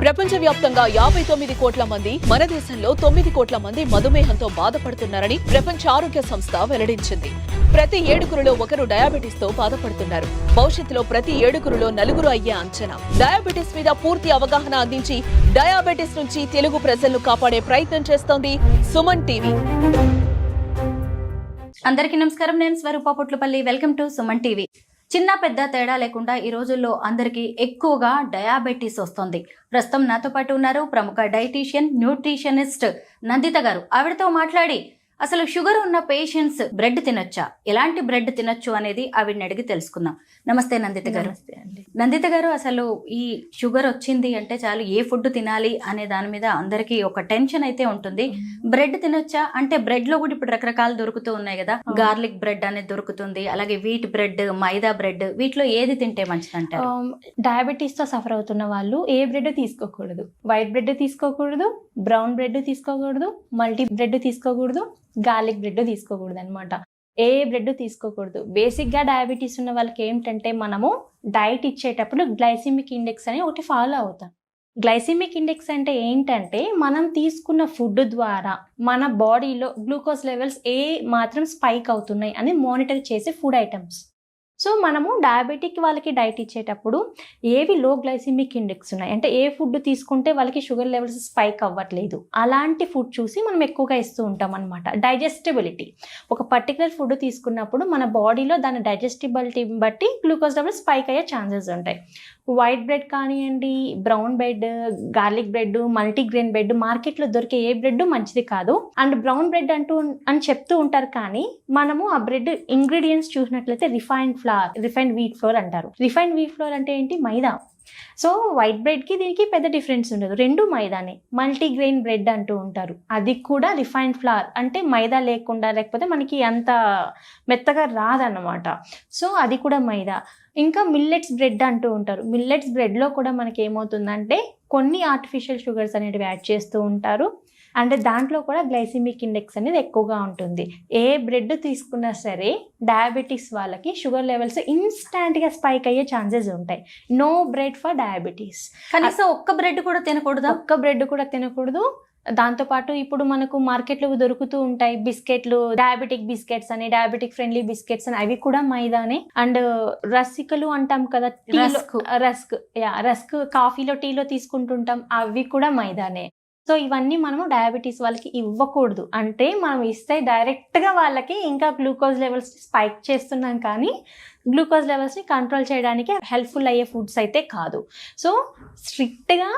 ప్రపంచవ్యాప్తంగా 59 కోట్ల మంది, మన దేశంలో 9 కోట్ల మంది మధుమేహంతో బాధపడుతున్నారని ప్రపంచ ఆరోగ్య సంస్థ వెల్లడించింది. ప్రతి 7గురిలో ఒకరు డయాబెటిస్ తో బాధపడుతున్నారు. భవిష్యత్తులో ప్రతి 7గురిలో 4 అయ్యే అంచనా. డయాబెటిస్ మీద పూర్తి అవగాహన అందించి డయాబెటిస్ నుంచి తెలుగు ప్రజలను కాపాడే ప్రయత్నం చేస్తోంది సుమన్ టీవీ. అందరికీ నమస్కారం. నేను Swaroopa Potlapalli. Welcome to Suman TV. చిన్న పెద్ద తేడా లేకుండా ఈ రోజుల్లో అందరికీ ఎక్కువగా డయాబెటీస్ వస్తుంది. ప్రస్తుతం నాతో పాటు ఉన్నారు ప్రముఖ డైటీషియన్, న్యూట్రిషనిస్ట్ నందిత గారు. ఆవిడతో మాట్లాడి అసలు షుగర్ ఉన్న పేషెంట్స్ బ్రెడ్ తినొచ్చా, ఎలాంటి బ్రెడ్ తినొచ్చు అనేది ఆవిడని అడిగి తెలుసుకుందాం. నమస్తే నందిత గారు. నందిత గారు, అసలు ఈ షుగర్ వచ్చింది అంటే చాలు ఏ ఫుడ్ తినాలి అనే దాని మీద అందరికీ ఒక టెన్షన్ అయితే ఉంటుంది. బ్రెడ్ తినొచ్చా అంటే బ్రెడ్ లో కూడా ఇప్పుడు రకరకాలు దొరుకుతూ ఉన్నాయి కదా. గార్లిక్ బ్రెడ్ అనేది దొరుకుతుంది, అలాగే వీట్ బ్రెడ్, మైదా బ్రెడ్, వీటిలో ఏది తింటే మంచిది అంటారు? డయాబెటీస్ తో సఫర్ అవుతున్న వాళ్ళు ఏ బ్రెడ్ తీసుకోకూడదు. వైట్ బ్రెడ్ తీసుకోకూడదు, బ్రౌన్ బ్రెడ్ తీసుకోకూడదు, మల్టీ బ్రెడ్ తీసుకోకూడదు, గార్లిక్ బ్రెడ్ తీసుకోకూడదు అనమాట. ఏ బ్రెడ్ తీసుకోకూడదు. బేసిక్ గా డయాబెటీస్ ఉన్న వాళ్ళకి ఏంటంటే మనము డైట్ ఇచ్చేటప్పుడు గ్లైసిమిక్ ఇండెక్స్ అని ఒకటి ఫాలో అవుతాం. గ్లైసిమిక్ ఇండెక్స్ అంటే ఏంటంటే మనం తీసుకున్న ఫుడ్ ద్వారా మన బాడీలో గ్లూకోజ్ లెవెల్స్ ఏ మాత్రం స్పైక్ అవుతున్నాయి అని మానిటర్ చేసే ఫుడ్ ఐటమ్స్. సో మనము డయాబెటిక్ వాళ్ళకి డైట్ ఇచ్చేటప్పుడు ఏవి లో గ్లైసిమిక్ ఇండెక్స్ ఉన్నాయి అంటే ఏ ఫుడ్ తీసుకుంటే వాళ్ళకి షుగర్ లెవెల్స్ స్పైక్ అవ్వట్లేదు అలాంటి ఫుడ్ చూసి మనం ఎక్కువగా ఇస్తూ ఉంటాం అనమాట. డైజెస్టిబిలిటీ, ఒక పర్టికులర్ ఫుడ్ తీసుకున్నప్పుడు మన బాడీలో దాని డైజెస్టిబిలిటీ బట్టి గ్లూకోజ్ లెవెల్స్ స్పైక్ అయ్యే ఛాన్సెస్ ఉంటాయి. వైట్ బ్రెడ్ కానివ్వండి, brown bread, garlic bread, multigrain bread, మార్కెట్లో దొరికే ఏ బ్రెడ్ మంచిది కాదు. అండ్ బ్రౌన్ బ్రెడ్ అని చెప్తూ ఉంటారు, కానీ మనము ఆ బ్రెడ్ ఇంగ్రీడియంట్స్ చూసినట్లయితే రిఫైన్డ్ వీట్ ఫ్లోర్ అంటారు. రిఫైన్డ్ వీట్ ఫ్లోర్ అంటే ఏంటి? మైదా. సో వైట్ బ్రెడ్కి దీనికి పెద్ద డిఫరెన్స్ ఉండదు, రెండు మైదానే. మల్టీగ్రెయిన్ బ్రెడ్ అంటూ ఉంటారు, అది కూడా రిఫైన్డ్ ఫ్లవర్ అంటే మైదా లేకుండా, లేకపోతే మనకి అంత మెత్తగా రాదన్నమాట. సో అది కూడా మైదా. ఇంకా మిల్లెట్స్ బ్రెడ్ అంటూ ఉంటారు. మిల్లెట్స్ బ్రెడ్లో కూడా మనకి ఏమవుతుందంటే కొన్ని ఆర్టిఫిషియల్ షుగర్స్ అనేటివి యాడ్ చేస్తూ ఉంటారు. అంటే దాంట్లో కూడా గ్లైసిమిక్ ఇండెక్స్ అనేది ఎక్కువగా ఉంటుంది. ఏ బ్రెడ్ తీసుకున్నా సరే డయాబెటీస్ వాళ్ళకి షుగర్ లెవెల్స్ ఇన్స్టాంట్గా స్పైక్ అయ్యే ఛాన్సెస్ ఉంటాయి. No bread for diabetes. కనీసం ఒక్క బ్రెడ్ కూడా తినకూడదు. ఒక్క బ్రెడ్ కూడా తినకూడదు. దాంతోపాటు ఇప్పుడు మనకు మార్కెట్లో దొరుకుతూ ఉంటాయి బిస్కెట్లు, డయాబెటిక్ బిస్కెట్స్ అని, డయాబెటిక్ ఫ్రెండ్లీ బిస్కెట్స్ అని, అవి కూడా మైదానే. అండ్ రసికలు అంటాం కదా, రస్క్ కాఫీలో, టీలో తీసుకుంటుంటాం, అవి కూడా మైదానే. సో ఇవన్నీ మనము డయాబెటీస్ వాళ్ళకి ఇవ్వకూడదు. అంటే మనం ఇస్తే డైరెక్ట్గా వాళ్ళకి ఇంకా గ్లూకోజ్ లెవెల్స్ స్పైక్ చేస్తున్నాం, కానీ గ్లూకోజ్ లెవెల్స్ని కంట్రోల్ చేయడానికి హెల్ప్ఫుల్ అయ్యే ఫుడ్స్ అయితే కాదు. సో స్ట్రిక్ట్గా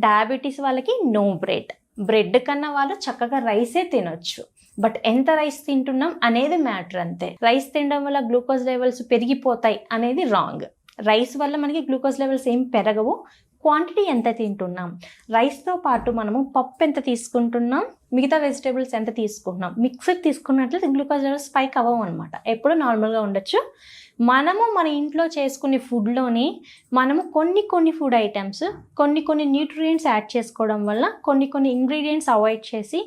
డయాబెటీస్ వాళ్ళకి నో బ్రెడ్. బ్రెడ్ కన్నా వాళ్ళు చక్కగా రైసే తినొచ్చు. బట్ ఎంత రైస్ తింటున్నాం అనేది మ్యాటర్ అంతే. రైస్ తినడం వల్ల గ్లూకోజ్ లెవెల్స్ పెరిగిపోతాయి అనేది రాంగ్. రైస్ వల్ల మనకి గ్లూకోజ్ లెవెల్స్ ఏం పెరగవు. క్వాంటిటీ ఎంత తింటున్నాం, రైస్తో పాటు మనము పప్పు ఎంత తీసుకుంటున్నాం, మిగతా వెజిటేబుల్స్ ఎంత తీసుకుంటున్నాం, మిక్స్డ్ తీసుకున్నట్లయితే గ్లూకోజ్ లెవెల్స్ స్పైక్ అవ్వవు అనమాట. ఎప్పుడు నార్మల్గా ఉండొచ్చు. మనము మన ఇంట్లో చేసుకునే ఫుడ్లోని మనము కొన్ని ఫుడ్ ఐటమ్స్, కొన్ని న్యూట్రియంట్స్ యాడ్ చేసుకోవడం వల్ల, కొన్ని ఇంగ్రీడియంట్స్ అవాయిడ్ చేసి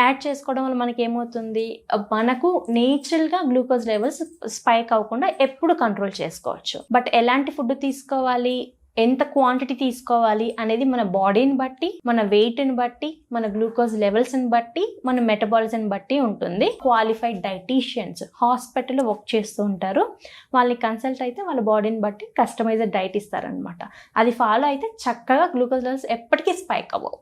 యాడ్ చేసుకోవడం వల్ల మనకి ఏమవుతుంది, మనకు నేచురల్గా గ్లూకోజ్ లెవెల్స్ స్పైక్ అవ్వకుండా ఎప్పుడు కంట్రోల్ చేసుకోవచ్చు. బట్ ఎలాంటి ఫుడ్ తీసుకోవాలి, ఎంత క్వాంటిటీ తీసుకోవాలి అనేది మన బాడీని బట్టి, మన వెయిట్ని బట్టి, మన గ్లూకోజ్ లెవెల్స్ని బట్టి, మన మెటబాలిజంని బట్టి ఉంటుంది. క్వాలిఫైడ్ డైటీషియన్స్ హాస్పిటల్లో వర్క్ చేస్తూ ఉంటారు, వాళ్ళని కన్సల్ట్ అయితే వాళ్ళ బాడీని బట్టి కస్టమైజ్డ్ డైట్ ఇస్తారనమాట. అది ఫాలో అయితే చక్కగా గ్లూకోజ్ లెవెల్స్ ఎప్పటికీ స్పైక్ అవ్వవు.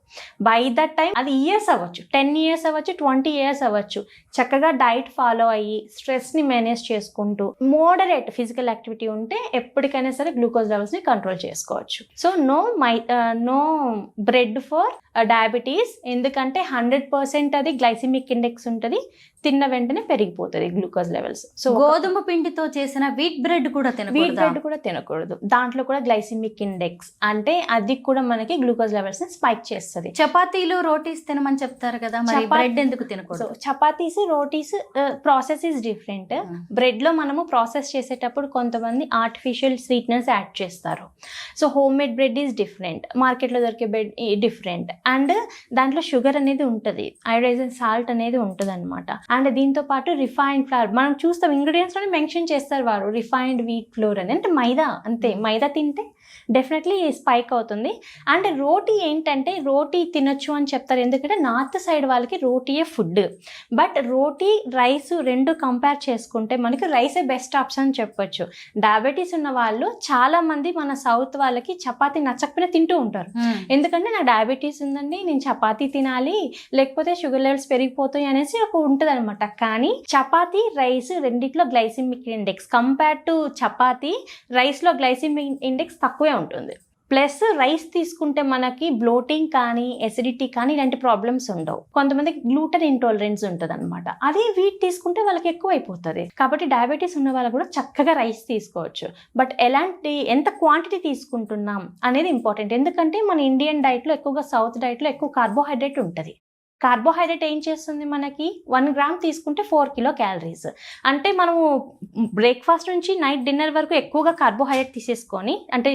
బై దట్ టైం అది ఇయర్స్ అవ్వచ్చు, 10 years అవ్వచ్చు, 20 years అవ్వచ్చు. చక్కగా డైట్ ఫాలో అయ్యి స్ట్రెస్ని మేనేజ్ చేసుకుంటూ మోడరేట్ ఫిజికల్ యాక్టివిటీ ఉంటే ఎప్పటికైనా సరే గ్లూకోజ్ లెవెల్స్ని కంట్రోల్ చేసుకోవచ్చు. So no bread for diabetes. ఎందుకంటే 100% అది గ్లైసిమిక్ ఇండెక్స్ ఉంటుంది, తిన్న వెంటనే పెరిగిపోతుంది గ్లూకోజ్ లెవెల్స్. సో గోధుమ పిండితో చేసిన వీట్ బ్రెడ్ కూడా తినకూడదు. దాంట్లో కూడా గ్లైసిమిక్ ఇండెక్స్ అంటే అది కూడా మనకి గ్లూకోజ్ లెవెల్స్ ని స్పైక్ చేస్తుంది. చపాతీలు, రోటీస్ తినమని చెప్తారు కదా, మరి బ్రెడ్ ఎందుకు తినకూడదు? Chapatis, rotis process is different. Bread లో మనము ప్రాసెస్ చేసేటప్పుడు కొంతమంది ఆర్టిఫిషియల్ స్వీట్నెస్ యాడ్ చేస్తారు. So home made bread is different, మార్కెట్లో దొరికే బ్రెడ్ డిఫరెంట్. అండ్ దాంట్లో షుగర్ అనేది ఉంటుంది, అయోడైజ్డ్ సాల్ట్ అనేది ఉంటుంది అనమాట. అండ్ దీంతో పాటు రిఫైన్డ్ ఫ్లవర్ మనం చూస్తాం, ఇంగ్రీడియంట్స్ లోనే మెన్షన్ చేస్తారు వారు, రిఫైన్డ్ వీట్ ఫ్లోర్ అని. అంటే మైదా, అంతే. మైదా తింటే డెఫినెట్లీ స్పైక్ అవుతుంది. అండ్ రోటీ ఏంటంటే రోటీ తినొచ్చు అని చెప్తారు, ఎందుకంటే నార్త్ సైడ్ వాళ్ళకి రోటీయే ఫుడ్. బట్ రోటీ రైస్ రెండు కంపేర్ చేసుకుంటే మనకి రైసే బెస్ట్ ఆప్షన్ అని చెప్పొచ్చు. డయాబెటీస్ ఉన్న వాళ్ళు చాలా మంది మన సౌత్ వాళ్ళకి చపాతీ నచ్చకపోయినా తింటూ ఉంటారు. ఎందుకంటే నాకు డయాబెటీస్ ఉందండి, నేను చపాతీ తినాలి లేకపోతే షుగర్ లెవెల్స్ పెరిగిపోతాయి అనేసి ఒక ఉంటుంది అనమాట. కానీ చపాతీ రైస్ రెండిట్లో glycemic index compare to chapati రైస్లో గ్లైసిమిక్ ఇండెక్స్ తక్కువే ఉంటుంది. ప్లస్ రైస్ తీసుకుంటే మనకి బ్లోటింగ్ కానీ ఎసిడిటీ కానీ ఇలాంటి ప్రాబ్లమ్స్ ఉండవు. కొంతమందికి గ్లూటెన్ ఇంటాలరెన్స్ ఉంటుంది అనమాట, అది వీట్ తీసుకుంటే వాళ్ళకి ఎక్కువ అయిపోతుంది. కాబట్టి డయాబెటీస్ ఉన్న వాళ్ళు కూడా చక్కగా రైస్ తీసుకోవచ్చు. బట్ ఎంత క్వాంటిటీ తీసుకుంటున్నాం అనేది ఇంపార్టెంట్. ఎందుకంటే మన ఇండియన్ డైట్లో ఎక్కువగా సౌత్ డైట్లో ఎక్కువ కార్బోహైడ్రేట్ ఉంటుంది. కార్బోహైడ్రేట్ ఏం చేస్తుంది, మనకి 1 గ్రామ్ తీసుకుంటే 4 కిలో క్యాలరీస్. అంటే మనము బ్రేక్ఫాస్ట్ నుంచి నైట్ డిన్నర్ వరకు ఎక్కువగా కార్బోహైడ్రేట్ తీసేసుకొని, అంటే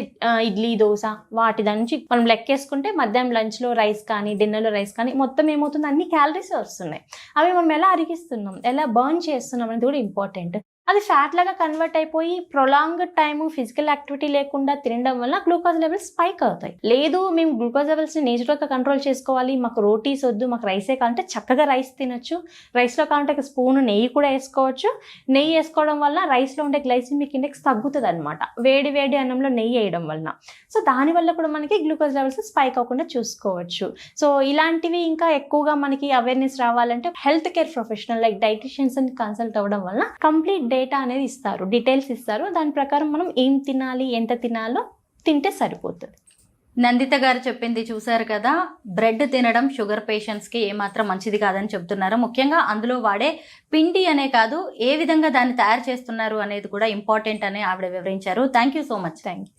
ఇడ్లీ దోశ వాటి దాని నుంచి మనం లెక్కేసుకుంటే మధ్యాహ్నం లంచ్లో రైస్ కానీ డిన్నర్లో రైస్ కానీ మొత్తం ఏమవుతుంది, అన్ని క్యాలరీస్ వస్తున్నాయి. అవి మనం ఎలా అరిగిస్తున్నాం, ఎలా బర్న్ చేస్తున్నాం అనేది కూడా ఇంపార్టెంట్. అది ఫ్యాట్ లాగా కన్వర్ట్ అయిపోయి ప్రొలాంగ్ టైము ఫిజికల్ యాక్టివిటీ లేకుండా తినడం వల్ల గ్లూకోజ్ లెవెల్స్ స్పైక్ అవుతాయి. లేదు మేము గ్లూకోజ్ లెవెల్స్ని నేచురల్గా కంట్రోల్ చేసుకోవాలి, మాకు రోటీస్ వద్దు, మాకు రైసే కావాలంటే చక్కగా రైస్ తినొచ్చు. రైస్లో కావాలంటే ఒక స్పూన్ నెయ్యి కూడా వేసుకోవచ్చు. నెయ్యి వేసుకోవడం వల్ల రైస్లో ఉండే గ్లైసిమిక్ ఇండెక్స్ తగ్గుతుంది అనమాట, వేడి వేడి అన్నంలో నెయ్యి వేయడం వలన. సో దానివల్ల కూడా మనకి గ్లూకోజ్ లెవెల్స్ స్పైక్ అవ్వకుండా చూసుకోవచ్చు. సో ఇలాంటివి ఇంకా ఎక్కువగా మనకి అవేర్నెస్ రావాలంటే health care professional like dietitians అని కన్సల్ట్ అవ్వడం వల్ల కంప్లీట్ డేటా అనేది ఇస్తారు, డీటెయిల్స్ ఇస్తారు. దాని ప్రకారం మనం ఏం తినాలి, ఎంత తినాలో తింటే సరిపోతుంది. నందిత గారు చెప్పింది చూసారు కదా, బ్రెడ్ తినడం షుగర్ పేషెంట్స్కి ఏమాత్రం మంచిది కాదని చెప్తున్నారు. ముఖ్యంగా అందులో వాడే పిండి అనే కాదు, ఏ విధంగా దాన్ని తయారు చేస్తున్నారు అనేది కూడా ఇంపార్టెంట్ అని ఆవిడ వివరించారు. Thank you so much. Thank you.